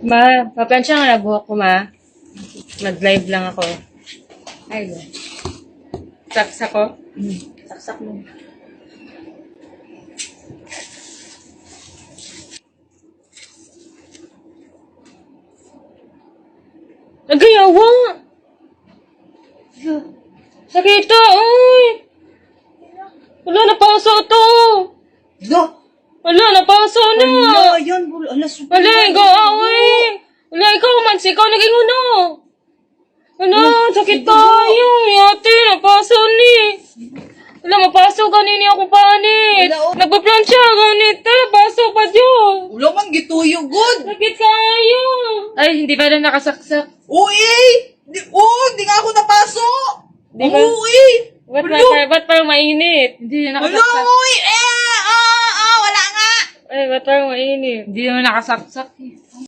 Ma, paplansya nga na buhok ko, ma. Nag-live lang ako. Ay, ba. Saksak ko? Saksak mo. Nagayawa! Sakita, uy! Wala, napaso to! Lo! Wala, napaso na! Ala, yan. Ala, super. Wala, ikaw, uy! Wala, ikaw, man, ikaw naging uno! Wala, sakit tayo! Yate, napaso ni! Wala, mapaso ganini ako panit! Wala, oh. Nagpaplansya, ganito, napaso pa dyan! Ulo man, gituyo, good. Sakit kayo! Ay, hindi ba na nakasaksak? Uy! Di nga ako napaso! Di ba? Uy! Ba't parang mainit? Hindi na Ulo, nakasaksak. uy! Wala nga! Ay, ba't parang mainit? Hindi naman nakasaksak.